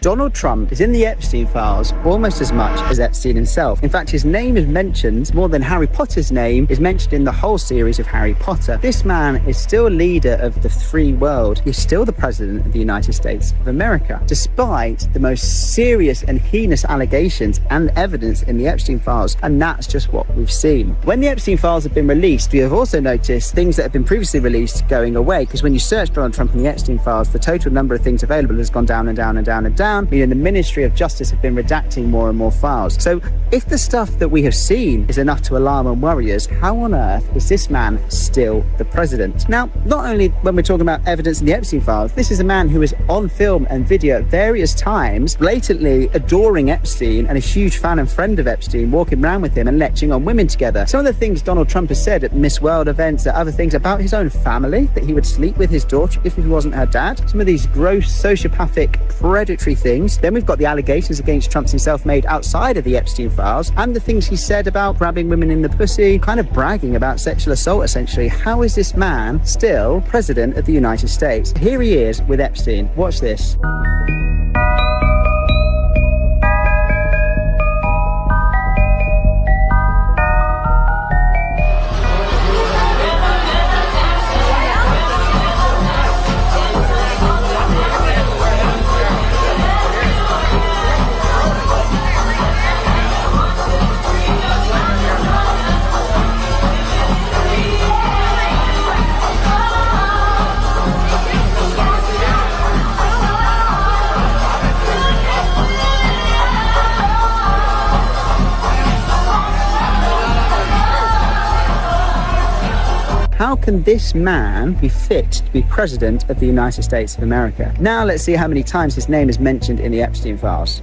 Donald Trump is in the Epstein files almost as much as Epstein himself. In fact, his name is mentioned more than Harry Potter's name is mentioned in the whole series of Harry Potter. This man is still leader of the free world. He's still the president of the United States of America, despite the most serious and heinous allegations and evidence in the Epstein files. And that's just what we've seen. When the Epstein files have been released, we have also noticed things that have been previously released going away, because when you search Donald Trump in the Epstein files, the total number of things available has gone down and down and down and down, meaning the Ministry of Justice have been redacting more and more files. So if the stuff that we have seen is enough to alarm and worry us, how on earth is this man still the president? Now, not only when we're talking about evidence in the Epstein files, this is a man who is on film and video at various times, blatantly adoring Epstein and a huge fan and friend of Epstein, walking around with him and lecturing on women together. Some of the things Donald Trump has said at Miss World events, at other things about his own family, that he would sleep with his daughter if he wasn't her dad. Some of these gross, sociopathic, predatory things. Then we've got the allegations against Trump himself made outside of the Epstein files, and the things he said about grabbing women in the pussy, kind of bragging about sexual assault, essentially. How is this man still president of the United States? Here he is with Epstein. Watch this. How can this man be fit to be president of the United States of America? Now let's see how many times his name is mentioned in the Epstein files.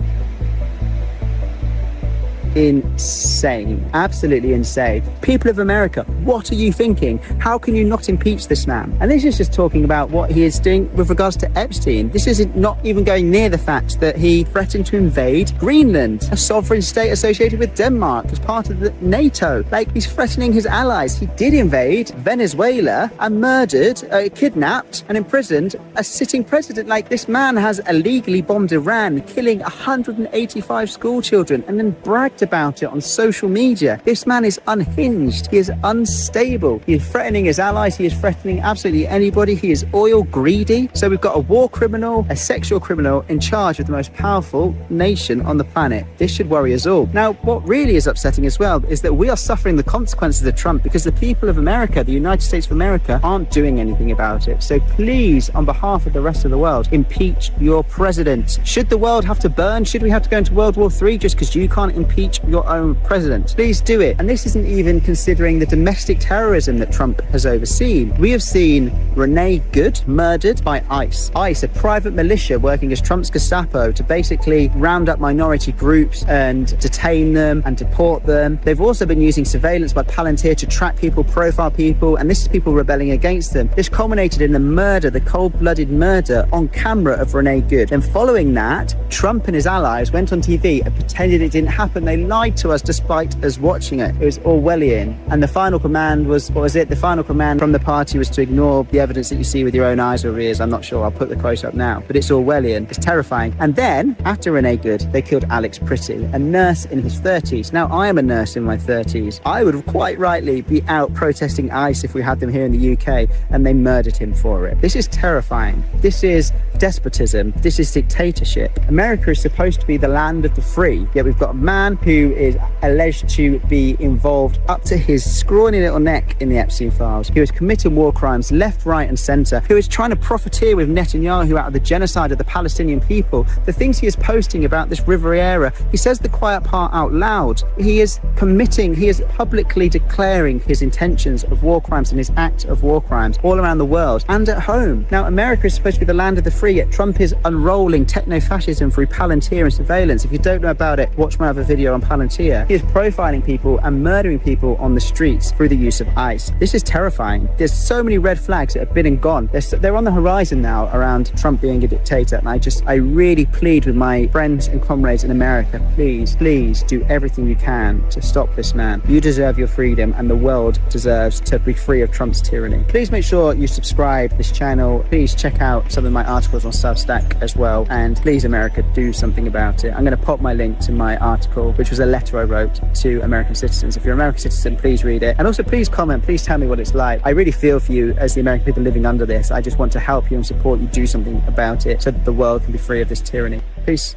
Insane. Absolutely insane. People of America, what are you thinking? How can you not impeach this man? And this is just talking about what he is doing with regards to Epstein. This is not even going near the fact that he threatened to invade Greenland, a sovereign state associated with Denmark as part of the NATO. Like, he's threatening his allies. He did invade Venezuela and murdered, kidnapped and imprisoned a sitting president. Like, this man has illegally bombed Iran, killing 185 school children, and then bragged about it on social media. This man is unhinged. He is unstable. He is threatening his allies. He is threatening absolutely anybody. He is oil greedy. So we've got a war criminal, a sexual criminal in charge of the most powerful nation on the planet. This should worry us all. Now, what really is upsetting as well is that we are suffering the consequences of Trump because the people of America, the United States of America, aren't doing anything about it. So please, on behalf of the rest of the world, impeach your president. Should the world have to burn? Should we have to go into World War III just because you can't impeach your own president? Please do it. And this isn't even considering the domestic terrorism that Trump has overseen. We have seen Renee Good murdered by ICE. ICE, a private militia working as Trump's Gestapo to basically round up minority groups and detain them and deport them. They've also been using surveillance by Palantir to track people, profile people, and this is people rebelling against them. This culminated in the murder, the cold-blooded murder on camera of Renee Good. And following that, Trump and his allies went on TV and pretended it didn't happen. They lied to us despite us watching it. It was Orwellian. And the final command was, what was it? The final command from the party was to ignore the evidence that you see with your own eyes or ears. I'm not sure. I'll put the quote up now. But it's Orwellian. It's terrifying. And then, after Renee Good, they killed Alex Pretty, a nurse in his 30s. Now, I am a nurse in my 30s. I would quite rightly be out protesting ICE if we had them here in the UK, and they murdered him for it. This is terrifying. This is despotism. This is dictatorship. America is supposed to be the land of the free, yet we've got a man who is alleged to be involved up to his scrawny little neck in the Epstein files, who is committing war crimes left, right and centre, who is trying to profiteer with Netanyahu out of the genocide of the Palestinian people. The things he is posting about this Riviera, he says the quiet part out loud. He is publicly declaring his intentions of war crimes and his act of war crimes all around the world and at home. Now, America is supposed to be the land of the free, yet Trump is unrolling techno-fascism through Palantir and surveillance. If you don't know about it, watch my other video on Palantir. He is profiling people and murdering people on the streets through the use of ICE. This is terrifying. There's so many red flags that have been and gone. They're on the horizon now around Trump being a dictator. And I really plead with my friends and comrades in America, please do everything you can to stop this man. You deserve your freedom, and the world deserves to be free of Trump's tyranny. Please make sure you subscribe to this channel. Please check out some of my articles on Substack as well. And please, America, do something about it. I'm going to pop my link to my article, which was a letter I wrote to American citizens. If you're an American citizen, please read it. And also, please comment. Please tell me what it's like. I really feel for you as the American people living under this. I just want to help you and support you do something about it so that the world can be free of this tyranny. Peace.